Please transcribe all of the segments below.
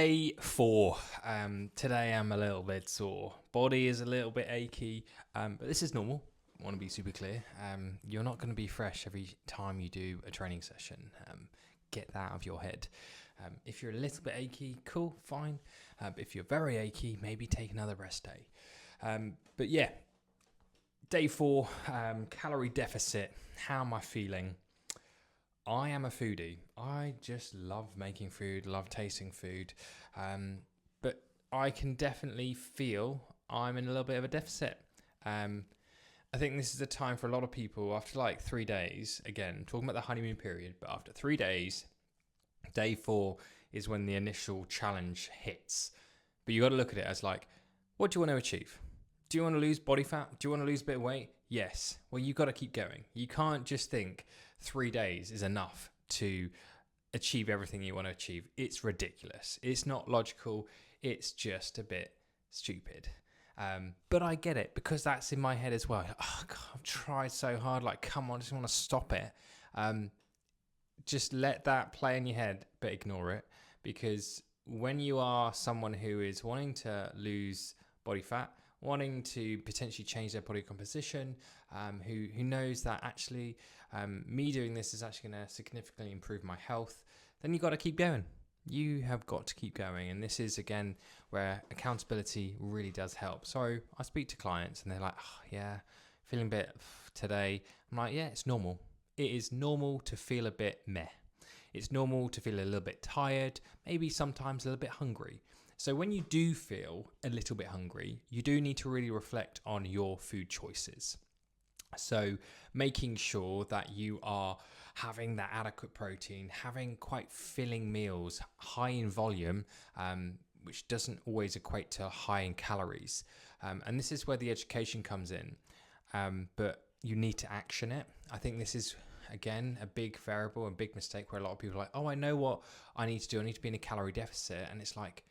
Day 4. Today I'm a little bit sore. Body is a little bit achy, but this is normal. I want to be super clear. You're not going to be fresh every time you do a training session. Get that out of your head. If you're a little bit achy, cool, fine. But if you're very achy, maybe take another rest day. But yeah, Day 4, calorie deficit. How am I feeling? I am a foodie. I just love making food, love tasting food. But I can definitely feel I'm in a little bit of a deficit. I think this is a time for a lot of people after like 3 days, again, talking about the honeymoon period, but after 3 days, Day 4 is when the initial challenge hits. But you got to look at it as like, what do you want to achieve? Do you want to lose body fat? Do you want to lose a bit of weight? Yes. Well, you got to keep going. You can't just think 3 days is enough to achieve everything you want to achieve. It's ridiculous. It's not logical. It's just a bit stupid. But I get it because that's in my head as well. Oh, God, I've tried so hard. Like, come on, I just want to stop it. Just let that play in your head, but ignore it. Because when you are someone who is wanting to lose body fat, wanting to potentially change their body composition, who knows that actually me doing this is actually going to significantly improve my health, then you've got to keep going. You have got to keep going. And this is, again, where accountability really does help. So I speak to clients and they're like, oh, yeah, feeling a bit today. I'm like, yeah, it's normal. It is normal to feel a bit meh. It's normal to feel a little bit tired, maybe sometimes a little bit hungry. So when you do feel a little bit hungry, you do need to really reflect on your food choices. So making sure that you are having that adequate protein, having quite filling meals, high in volume, which doesn't always equate to high in calories. And this is where the education comes in. But you need to action it. I think this is, again, a big variable, a big mistake where a lot of people are like, oh, I know what I need to do. I need to be in a calorie deficit. And it's like,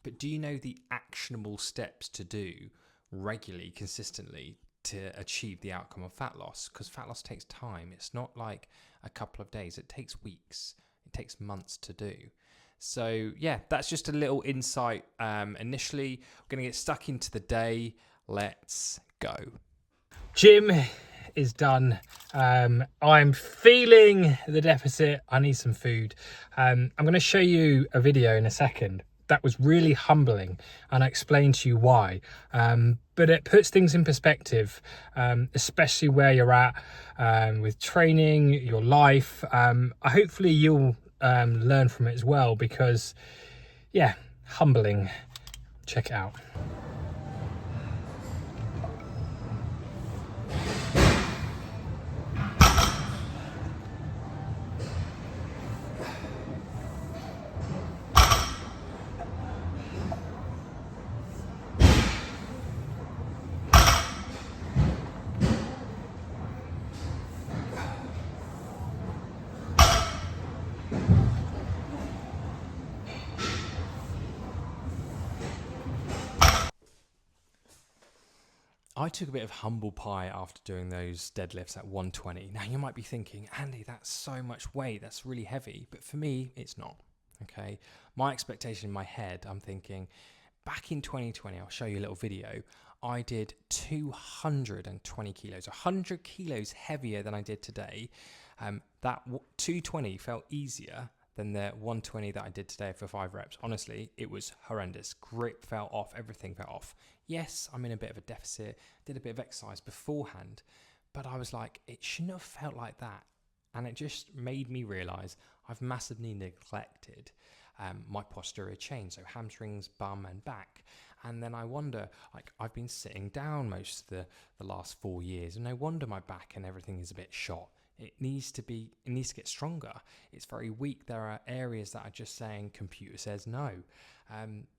but do you know the actionable steps to do regularly, consistently to achieve the outcome of fat loss? Because fat loss takes time. It's not like a couple of days. It takes weeks. It takes months to do. So yeah, that's just a little insight. Initially, we're going to get stuck into the day. Let's go. Gym is done. I'm feeling the deficit. I need some food. I'm going to show you a video in a second that was really humbling, and I explained to you why. But it puts things in perspective, especially where you're at with training, your life. Hopefully you'll learn from it as well, because yeah, humbling. Check it out. I took a bit of humble pie after doing those deadlifts at 120. Now you might be thinking, Andy, that's so much weight, that's really heavy. But for me, it's not, okay? My expectation in my head, I'm thinking, back in 2020, I'll show you a little video, I did 220 kilos, 100 kilos heavier than I did today. That 220 felt easier than the 120 that I did today for 5 reps. Honestly, it was horrendous. Grip fell off, everything fell off. Yes, I'm in a bit of a deficit, did a bit of exercise beforehand, but I was like, it shouldn't have felt like that. And it just made me realize I've massively neglected my posterior chain, so hamstrings, bum and back. And then I wonder, like, I've been sitting down most of the last 4 years, and no wonder my back and everything is a bit shot. It needs to get stronger. It's very weak. There are areas that are just saying computer says no.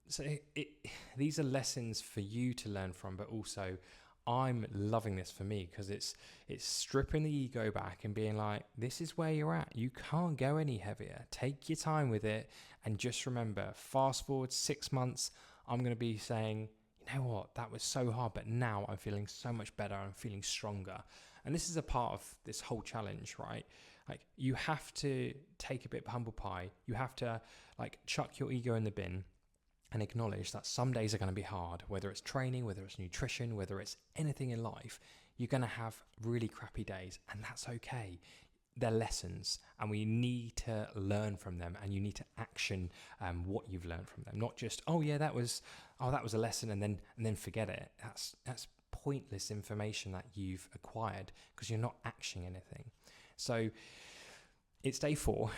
So these are lessons for you to learn from, but also I'm loving this for me because it's stripping the ego back and being like, this is where you're at. You can't go any heavier. Take your time with it. And just remember, fast forward 6 months, I'm going to be saying, you know what, that was so hard, but now I'm feeling so much better. I'm feeling stronger. And this is a part of this whole challenge, right? Like, you have to take a bit of humble pie. You have to like chuck your ego in the bin and acknowledge that some days are going to be hard, whether it's training, whether it's nutrition, whether it's anything in life. You're going to have really crappy days, and that's okay. They're lessons, and we need to learn from them, and you need to action what you've learned from them, not just that was a lesson, and then forget it. That's pointless information that you've acquired because you're not actioning anything. So it's day 4,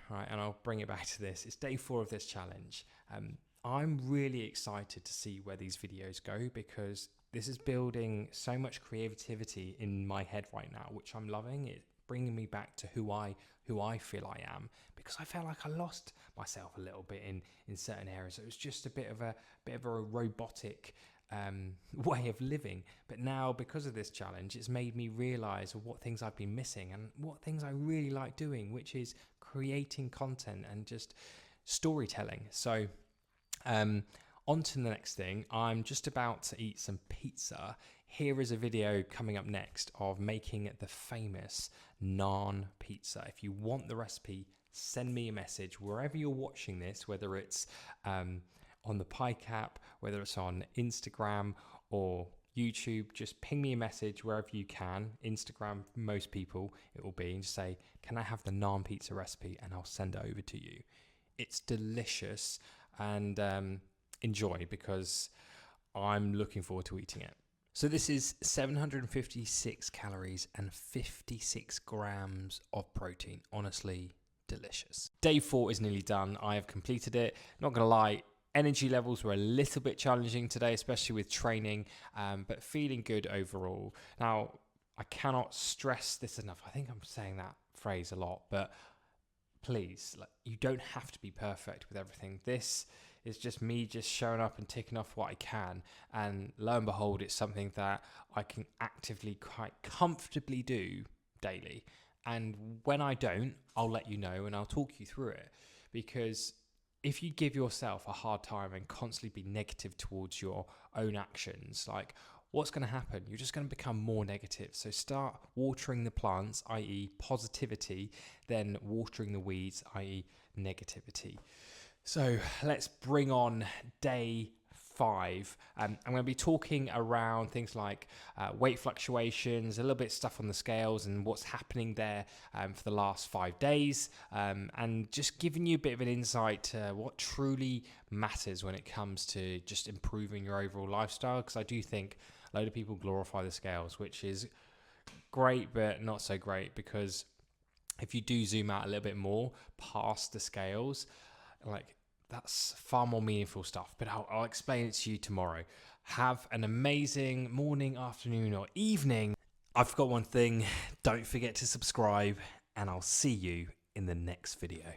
right? And I'll bring it back to this. It's day 4 of this challenge. I'm really excited to see where these videos go, because this is building so much creativity in my head right now, which I'm loving. It's bringing me back to who I feel I am, because I felt like I lost myself a little bit in certain areas. It was just a bit of a robotic way of living. But now, because of this challenge, it's made me realize what things I've been missing and what things I really like doing, which is creating content and just storytelling. So on to the next thing. I'm just about to eat some pizza. Here is a video coming up next of making the famous naan pizza. If you want the recipe, send me a message wherever you're watching this, whether it's on the PieCap, whether it's on Instagram or YouTube. Just ping me a message wherever you can. Instagram, for most people, it will be, and just say, can I have the naan pizza recipe? And I'll send it over to you. It's delicious, and enjoy, because I'm looking forward to eating it. So this is 756 calories and 56 grams of protein. Honestly, delicious. Day 4 is nearly done. I have completed it. Not gonna lie, energy levels were a little bit challenging today, especially with training, but feeling good overall. Now, I cannot stress this enough. I think I'm saying that phrase a lot, but please, you don't have to be perfect with everything. This is just me just showing up and ticking off what I can, and lo and behold, it's something that I can actively, quite comfortably do daily. And when I don't, I'll let you know and I'll talk you through it, because if you give yourself a hard time and constantly be negative towards your own actions, like, what's going to happen? You're just going to become more negative. So start watering the plants, i.e. positivity, then watering the weeds, i.e. negativity. So let's bring on day 5. I'm going to be talking around things like weight fluctuations, a little bit of stuff on the scales and what's happening there for the last 5 days, and just giving you a bit of an insight to what truly matters when it comes to just improving your overall lifestyle, because I do think a load of people glorify the scales, which is great but not so great, because if you do zoom out a little bit more past the scales, like, that's far more meaningful stuff. But I'll explain it to you tomorrow. Have an amazing morning, afternoon, or evening. I've got one thing. Don't forget to subscribe, and I'll see you in the next video.